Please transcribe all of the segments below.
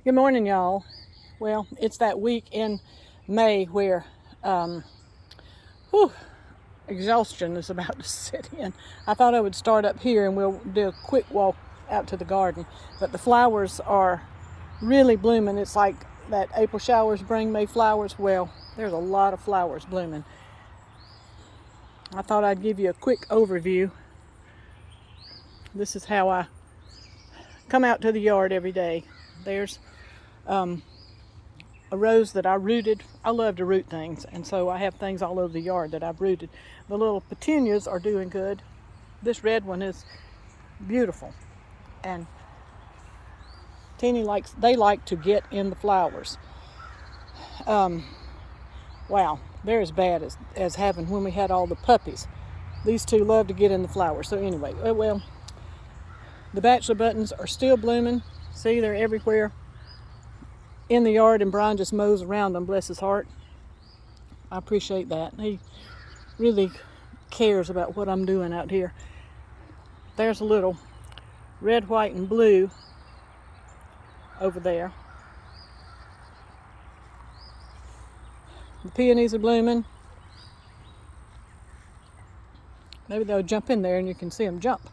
Good morning, y'all. Well, it's that week in May where whew, exhaustion is about to set in. I thought I would start up here and we'll do a quick walk out to the garden, but the flowers are really blooming. It's like that April showers bring May flowers. Well, there's a lot of flowers blooming. I thought I'd give you a quick overview. This is how I come out to the yard every day. There's a rose that I rooted. I love to root things, and so I have things all over the yard that I've rooted. The little petunias are doing good. This red one is beautiful, and Teeny they like to get in the flowers. Wow, they're as bad as having when we had all the puppies. These two love to get in the flowers. So anyway, well, the bachelor buttons are still blooming. See, they're everywhere in the yard, and Brian just mows around them, bless his heart. I appreciate that. He really cares about what I'm doing out here. There's a little red, white, and blue over there. The peonies are blooming. Maybe they'll jump in there and you can see them jump.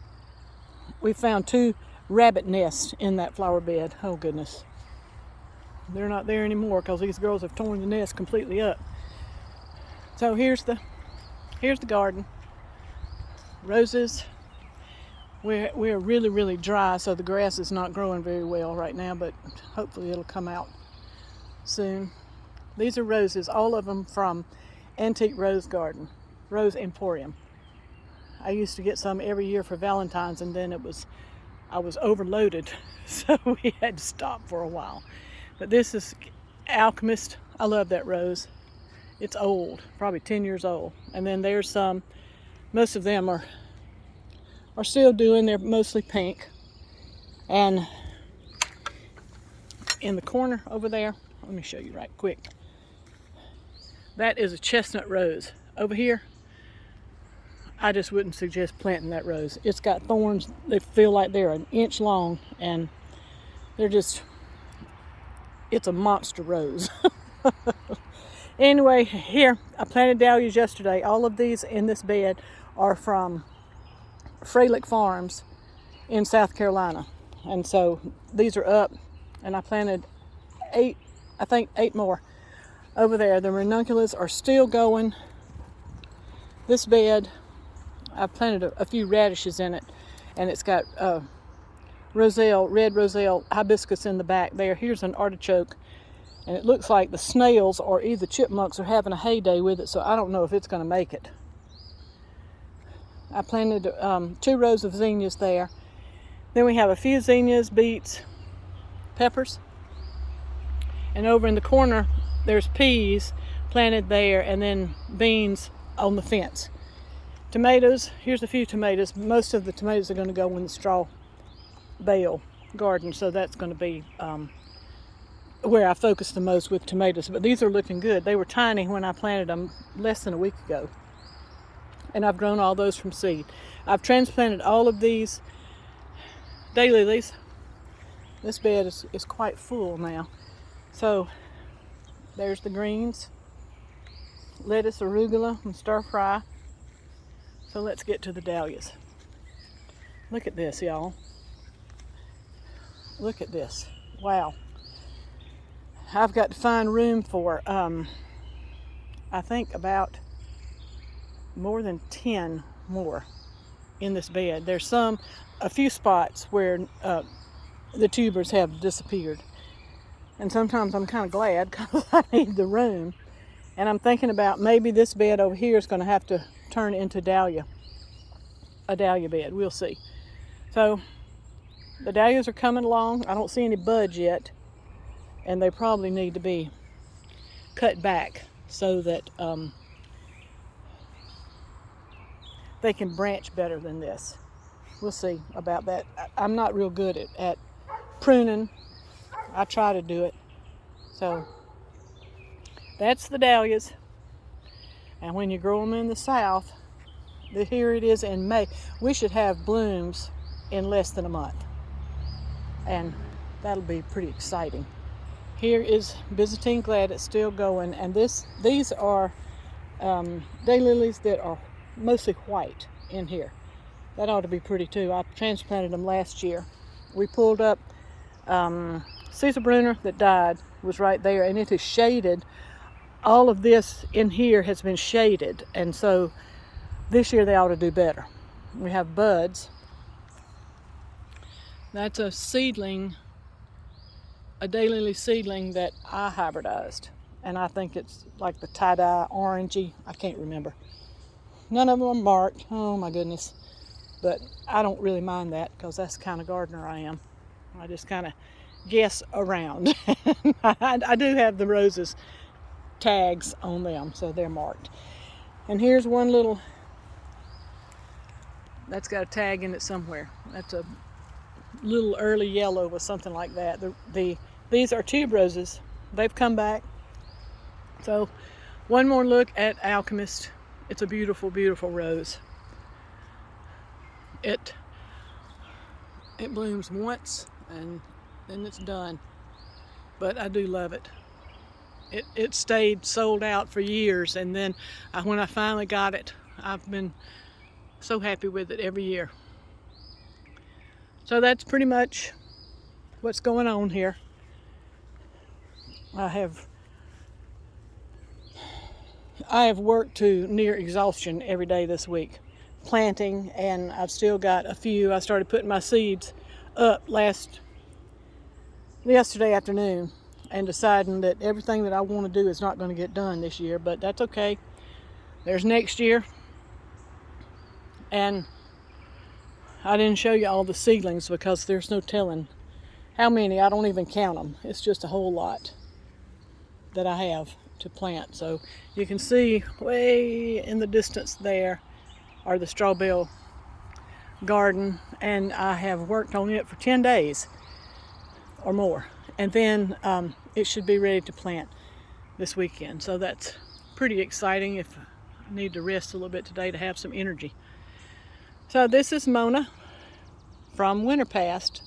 We found 2 rabbit nests in that flower bed. Oh goodness. They're not there anymore because these girls have torn the nest completely up. So here's the garden. Roses. We're really dry, so the grass is not growing very well right now, but hopefully it'll come out soon. These are roses, all of them from Antique Rose Garden, Rose Emporium. I used to get some every year for Valentine's, and then I was overloaded, so we had to stop for a while. But this is Alchemist. I love that rose. It's old, probably 10 years old. And then there's some, most of them are still doing, they're mostly pink. And in the corner over there, let me show you right quick. That is a chestnut rose. Over here, I just wouldn't suggest planting that rose. It's got thorns that feel like they're an inch long, and they're just, it's a monster rose. Anyway, here, I planted dahlias yesterday. All of these in this bed are from Freilich Farms in South Carolina. And so these are up, and I planted 8 more over there. The ranunculus are still going. This bed, I've planted a few radishes in it, and it's got red roselle hibiscus in the back there. Here's an artichoke, and it looks like the snails or either chipmunks are having a heyday with it, so I don't know if it's going to make it. I planted 2 rows of zinnias there. Then we have a few zinnias, beets, peppers, and over in the corner there's peas planted there, and then beans on the fence. Tomatoes, here's a few tomatoes. Most of the tomatoes are going to go in the straw bale garden, so that's going to be where I focus the most with tomatoes. But these are looking good. They were tiny when I planted them less than a week ago, and I've grown all those from seed. I've transplanted all of these daylilies. This bed is quite full now. So there's the greens, lettuce, arugula, and stir fry. So let's get to the dahlias. Look at this, y'all. Look at this. Wow. I've got to find room for, I think about more than 10 more in this bed. There's a few spots where the tubers have disappeared. And sometimes I'm kind of glad because I need the room. And I'm thinking about maybe this bed over here is going to have to turn into a dahlia bed. We'll see. So the dahlias are coming along. I don't see any buds yet, and they probably need to be cut back so that they can branch better than this. We'll see about that. I'm not real good at pruning. I try to do it. So that's the dahlias. And when you grow them in the south, here it is in May. We should have blooms in less than a month. And that'll be pretty exciting. Here is Byzantine, glad it's still going, and these are daylilies that are mostly white in here. That ought to be pretty too. I transplanted them last year. We pulled up Caesar Brunner that died was right there, and it is shaded. All of this in here has been shaded, and so this year they ought to do better. We have buds. That's a seedling, a daylily seedling that I hybridized, and I think it's like the tie-dye orangey. I can't remember. None of them are marked. Oh my goodness. But I don't really mind that because that's the kind of gardener I am. I just kind of guess around. I do have the roses tags on them, so they're marked. And here's one little, that's got a tag in it somewhere. That's a little early yellow or something like that. These are tube roses. They've come back. So one more look at Alchemist. It's a beautiful, beautiful rose. It blooms once and then it's done. But I do love it. It stayed sold out for years, and then when I finally got it, I've been so happy with it every year. So that's pretty much what's going on here. I have worked to near exhaustion every day this week, planting, and I've still got a few. I started putting my seeds up yesterday afternoon and deciding that everything that I want to do is not going to get done this year, but that's okay. There's next year. And I didn't show you all the seedlings because there's no telling how many. I don't even count them. It's just a whole lot that I have to plant. So you can see way in the distance there are the strawberry garden, and I have worked on it for 10 days or more, and then it should be ready to plant this weekend. So that's pretty exciting. If I need to rest a little bit today to have some energy. So this is Mona from Winterpast.